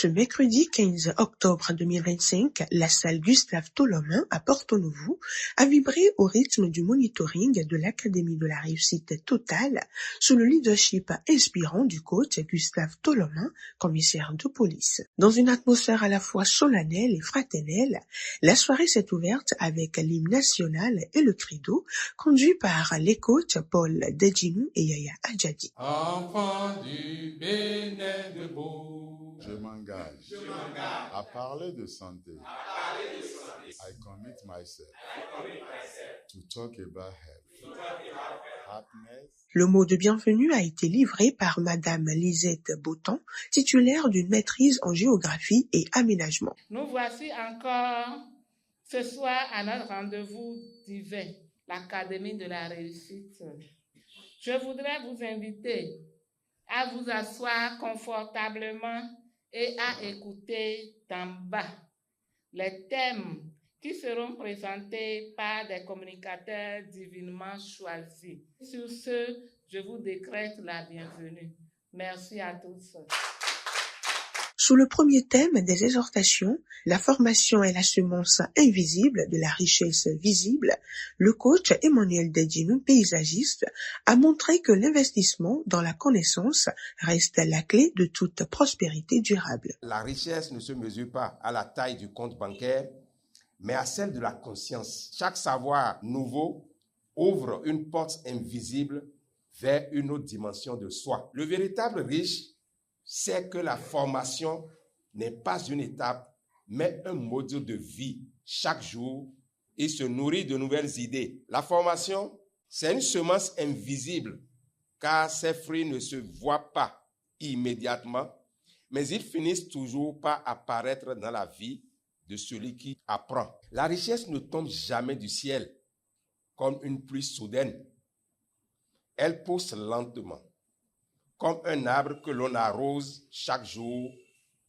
Ce mercredi 15 octobre 2025, la salle Gustave Tolomin à Porto-Novo a vibré au rythme du monitoring de l'Académie de la réussite totale sous le leadership inspirant du coach Gustave Tolomin, commissaire de police. Dans une atmosphère à la fois solennelle et fraternelle, la soirée s'est ouverte avec l'hymne national et le credo conduit par les coachs Paul Dedjinou et Yaya Adjadi. Enfant du Bénin de Beau. Je m'engage à parler de santé. I commit myself to talk about health. Happiness. Le mot de bienvenue a été livré par Madame Lisette Botan, titulaire d'une maîtrise en géographie et aménagement. Nous voici encore ce soir à notre rendez-vous divin, l'Académie de la réussite. Je voudrais vous inviter à vous asseoir confortablement et à écouter d'en bas les thèmes qui seront présentés par des communicateurs divinement choisis. Sur ce, je vous décrète la bienvenue. Merci à tous. Sous le premier thème des exhortations, la formation est la semence invisible de la richesse visible, le coach Emmanuel Dedjinou, paysagiste, a montré que l'investissement dans la connaissance reste la clé de toute prospérité durable. La richesse ne se mesure pas à la taille du compte bancaire, mais à celle de la conscience. Chaque savoir nouveau ouvre une porte invisible vers une autre dimension de soi. Le véritable riche, c'est que la formation n'est pas une étape, mais un mode de vie. Chaque jour, il se nourrit de nouvelles idées. La formation, c'est une semence invisible, car ses fruits ne se voient pas immédiatement, mais ils finissent toujours par apparaître dans la vie de celui qui apprend. La richesse ne tombe jamais du ciel, comme une pluie soudaine. Elle pousse lentement, comme un arbre que l'on arrose chaque jour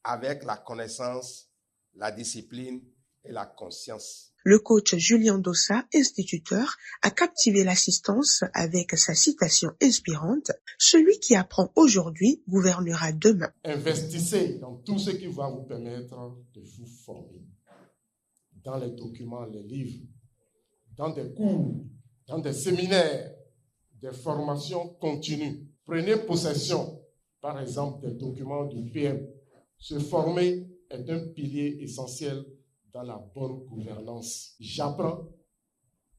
avec la connaissance, la discipline et la conscience. Le coach Julien Dossa, instituteur, a captivé l'assistance avec sa citation inspirante « Celui qui apprend aujourd'hui gouvernera demain ». Investissez dans tout ce qui va vous permettre de vous former. Dans les documents, les livres, dans des cours, dans des séminaires, des formations continues. Prenez possession, par exemple, des documents du PM. Se former est un pilier essentiel dans la bonne gouvernance. J'apprends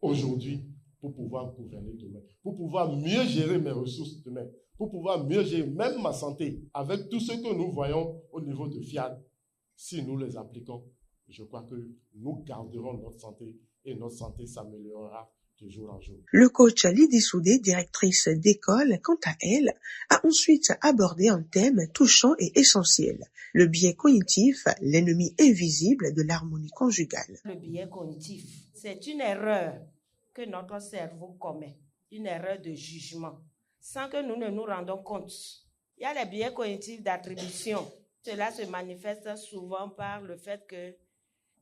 aujourd'hui pour pouvoir gouverner demain, pour pouvoir mieux gérer mes ressources demain, pour pouvoir mieux gérer même ma santé. Avec tout ce que nous voyons au niveau de FIAD, si nous les appliquons, je crois que nous garderons notre santé et notre santé s'améliorera de jour en jour. Le coach Lydie Soudé, directrice d'école, quant à elle, a ensuite abordé un thème touchant et essentiel, le biais cognitif, l'ennemi invisible de l'harmonie conjugale. Le biais cognitif, c'est une erreur que notre cerveau commet, une erreur de jugement, sans que nous ne nous rendons compte. Il y a les biais cognitifs d'attribution. Cela se manifeste souvent par le fait que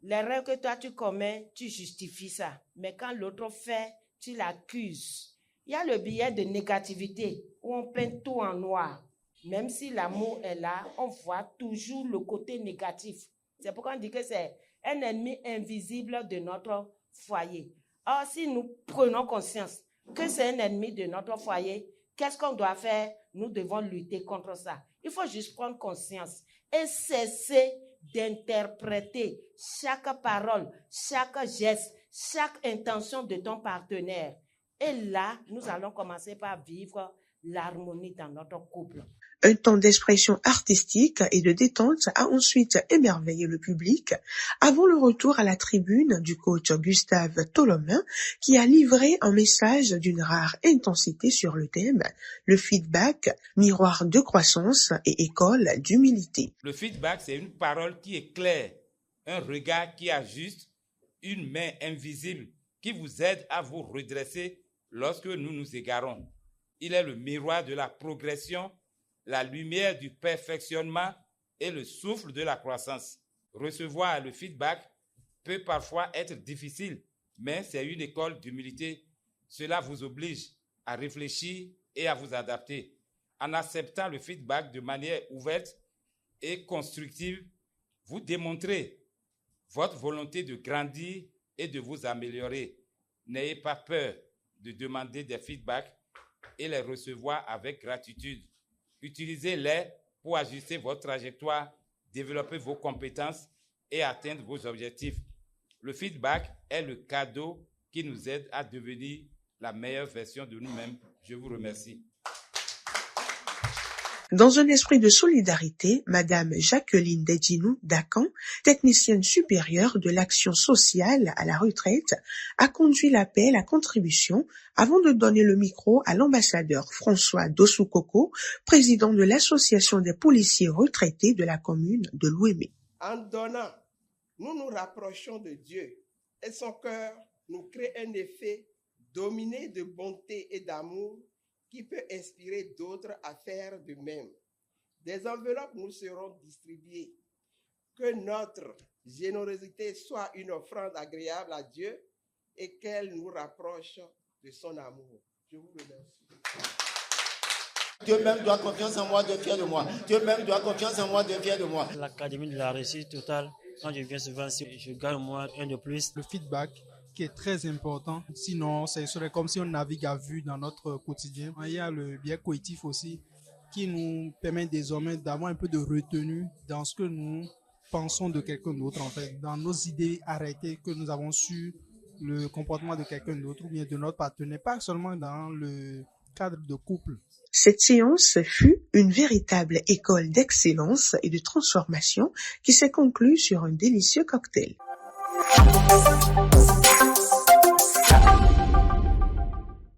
l'erreur que toi tu commets, tu justifies ça. Mais quand l'autre fait, tu l'accuses. Il y a le biais de négativité où on peint tout en noir. Même si l'amour est là, on voit toujours le côté négatif. C'est pourquoi on dit que c'est un ennemi invisible de notre foyer. Or, si nous prenons conscience que c'est un ennemi de notre foyer, qu'est-ce qu'on doit faire? Nous devons lutter contre ça. Il faut juste prendre conscience et cesser d'interpréter chaque parole, chaque geste, chaque intention de ton partenaire. Et là, nous allons commencer par vivre l'harmonie dans notre couple. Un temps d'expression artistique et de détente a ensuite émerveillé le public avant le retour à la tribune du coach Gustave Tolomin qui a livré un message d'une rare intensité sur le thème « Le feedback, miroir de croissance et école d'humilité ». Le feedback, c'est une parole qui éclaire, un regard qui ajuste, une main invisible qui vous aide à vous redresser lorsque nous nous égarons. Il est le miroir de la progression, la lumière du perfectionnement et le souffle de la croissance. Recevoir le feedback peut parfois être difficile, mais c'est une école d'humilité. Cela vous oblige à réfléchir et à vous adapter. En acceptant le feedback de manière ouverte, et constructive, vous démontrez votre volonté de grandir et de vous améliorer. N'ayez pas peur de demander des feedbacks et les recevoir avec gratitude. Utilisez-les pour ajuster votre trajectoire, développer vos compétences et atteindre vos objectifs. Le feedback est le cadeau qui nous aide à devenir la meilleure version de nous-mêmes. Je vous remercie. Dans un esprit de solidarité, Madame Jacqueline Dedjinou Dakan, technicienne supérieure de l'action sociale à la retraite, a conduit l'appel à contribution avant de donner le micro à l'ambassadeur François Dossou-Koko, président de l'association des policiers retraités de la commune de Louémé. En donnant, nous nous rapprochons de Dieu et son cœur nous crée un effet dominé de bonté et d'amour qui peut inspirer d'autres à faire de même. Des enveloppes nous seront distribuées. Que notre générosité soit une offrande agréable à Dieu et qu'elle nous rapproche de son amour. Je vous remercie. Dieu même doit confiance en moi, Dieu est fier de moi. Dieu même doit confiance en moi, Dieu est fier de moi. L'Académie de la réussite totale, quand je viens souvent, je gagne moi un de plus. Le feedback qui est très important. Sinon, ce serait comme si on navigue à vue dans notre quotidien. Il y a le biais cognitif aussi qui nous permet désormais d'avoir un peu de retenue dans ce que nous pensons de quelqu'un d'autre, en fait, dans nos idées arrêtées que nous avons sur le comportement de quelqu'un d'autre ou bien de notre partenaire, pas seulement dans le cadre de couple. Cette séance fut une véritable école d'excellence et de transformation qui s'est conclue sur un délicieux cocktail.